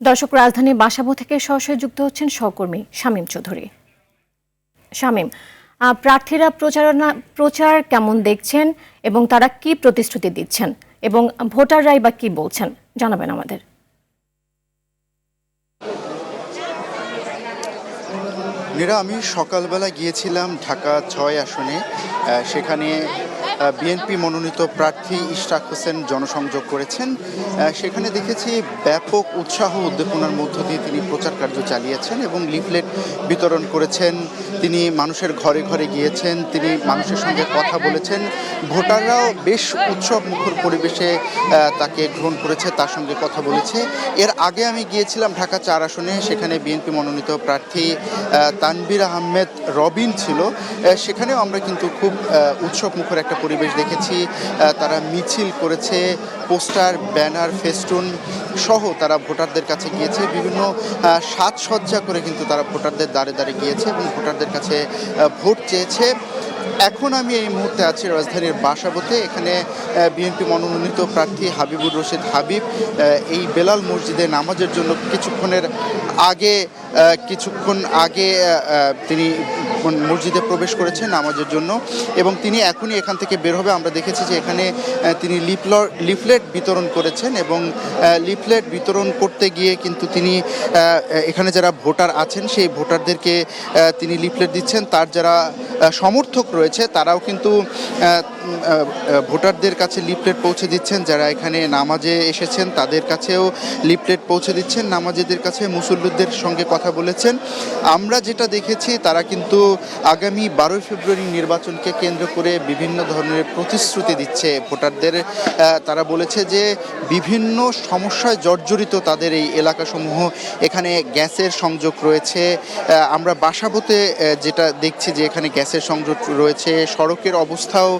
দর্শক, রাজধানী বাসাবো থেকে সরাসরি যুক্ত হচ্ছেন সহকর্মী শামীম চৌধুরী। শামীম, প্রার্থীরা প্রচার কেমন দেখছেন এবং তারা কি প্রতিশ্রুতি দিচ্ছেন এবং ভোটাররাই বা কি বলছেন জানাবেন আমাদের। নীরা, আমি সকালবেলা গিয়েছিলাম ঢাকা ৬ আসনে। সেখানে বিএনপি মনোনীত প্রার্থী ইশরাক হোসেন জনসংযোগ করেছেন। সেখানে দেখেছি ব্যাপক উৎসাহ উদ্দীপনার মধ্য দিয়ে তিনি প্রচার কার্য চালিয়েছেন এবং লিফলেট বিতরণ করেছেন। তিনি মানুষের ঘরে ঘরে গিয়েছেন, তিনি মানুষের সঙ্গে কথা বলেছেন। ভোটাররাও বেশ উৎসব মুখর পরিবেশে তাকে গ্রহণ করেছে, তার সঙ্গে কথা বলেছে। এর আগে আমি গিয়েছিলাম ঢাকা ৪ আসনে, সেখানে বিএনপি মনোনীত প্রার্থী তানভীর আহমেদ রবিন ছিল। সেখানেও আমরা কিন্তু খুব উৎসব মুখর একটা পরিবেশ দেখেছি। তারা মিছিল করেছে, পোস্টার, ব্যানার, ফেস্টুন সহ তারা ভোটারদের কাছে গিয়েছে। বিভিন্ন সাজসজ্জা করে কিন্তু তারা ভোটারদের দ্বারে দ্বারে গিয়েছে এবং ভোটারদের কাছে ভোট চেয়েছে। এখন আমি এই মুহূর্তে আছি রাজধানীর বাসাবোতে। এখানে বিএনপি মনোনীত প্রার্থী হাবিবুর রশিদ হাবিব এই বেলাল মসজিদে নামাজের জন্য কিছুক্ষণ আগে তিনি মসজিদে প্রবেশ করেছেন নামাজের জন্য এবং তিনি এখনই এখান থেকে বের হবে। আমরা দেখেছি যে এখানে তিনি লিফলেট বিতরণ করেছেন এবং লিফলেট বিতরণ করতে গিয়ে কিন্তু তিনি এখানে যারা ভোটার আছেন সেই ভোটারদেরকে তিনি লিফলেট দিচ্ছেন। তার যারা সমর্থক রয়েছে তারাও কিন্তু ভোটারদের কাছে লিফলেট পৌঁছে দিচ্ছেন। যারা এখানে নামাজে এসেছেন তাদের কাছেও লিফলেট পৌঁছে দিচ্ছেন। নামাজিদের কাছে মুসল্লিদের সঙ্গে কথা বলেছেন। আমরা যেটা দেখেছি তারা কিন্তু আগামী ১২ ফেব্রুয়ারি নির্বাচনকে কেন্দ্র করে বিভিন্ন ধরনের প্রতিশ্রুতি দিচ্ছে ভোটারদের। তারা বলেছে যে বিভিন্ন সমস্যায় জর্জরিত তাদের এই এলাকাসমূহ। এখানে গ্যাসের সংযোগ রয়েছে। আমরা বাসাবোতে যেটা দেখছি যে এখানে গ্যাসের সংযোগ রয়েছে। সড়কের অবস্থাও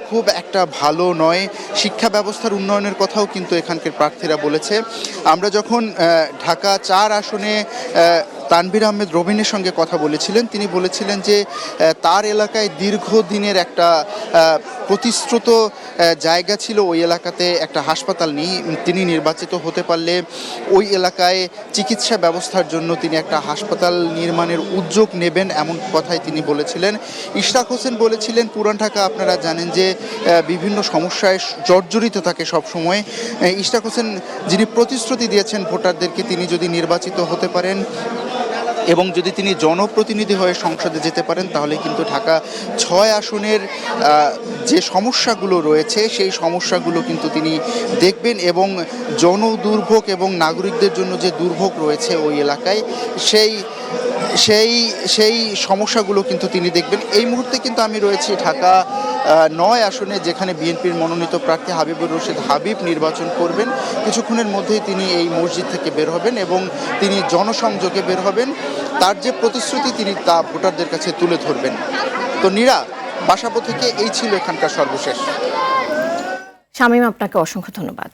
খুব একটা ভালো নয়। শিক্ষা ব্যবস্থার উন্নয়নের কথাও কিন্তু এখানকার প্রার্থীরা বলেছে। আমরা যখন ঢাকা ৪ আসনে তানভীর আহমেদ রবিনের সঙ্গে কথা বলেছিলেন, তিনি বলেছিলেন যে তার এলাকায় দীর্ঘদিনের একটা প্রতিশ্রুত জায়গা ছিল, ওই এলাকাতে একটা হাসপাতাল নেই। তিনি নির্বাচিত হতে পারলে ওই এলাকায় চিকিৎসা ব্যবস্থার জন্য তিনি একটা হাসপাতাল নির্মাণের উদ্যোগ নেবেন, এমন কথাই তিনি বলেছিলেন। ইশরাক হোসেন বলেছিলেন পুরান ঢাকা আপনারা জানেন যে বিভিন্ন সমস্যায় জর্জরিত থাকে সবসময়। ইশরাক হোসেন যিনি প্রতিশ্রুতি দিয়েছেন ভোটারদেরকে, তিনি যদি নির্বাচিত হতে পারেন এবং যদি তিনি জনপ্রতিনিধি হয়ে সংসদে যেতে পারেন তাহলে কিন্তু ঢাকা ৬ আসনের যে সমস্যাগুলো রয়েছে সেই সমস্যাগুলো কিন্তু তিনি দেখবেন এবং জনদুর্ভোগ এবং নাগরিকদের জন্য যে দুর্ভোগ রয়েছে ওই এলাকায় সেই সমস্যাগুলো কিন্তু তিনি দেখবেন। এই মুহূর্তে কিন্তু আমি রয়েছি ঢাকা ৯ আসনে, যেখানে বিএনপির মনোনীত প্রার্থী হাবিবুর রশিদ হাবিব নির্বাচন করবেন। কিছুক্ষণের মধ্যেই তিনি এই মসজিদ থেকে বের হবেন এবং তিনি জনসংযোগে বের হবেন। তার যে প্রতিশ্রুতি তিনি তা ভোটারদের কাছে তুলে ধরবেন। তো নীরা, বাসাবো থেকে এই ছিল এখানকার সর্বশেষ। শামীম, আপনাকে অসংখ্য ধন্যবাদ।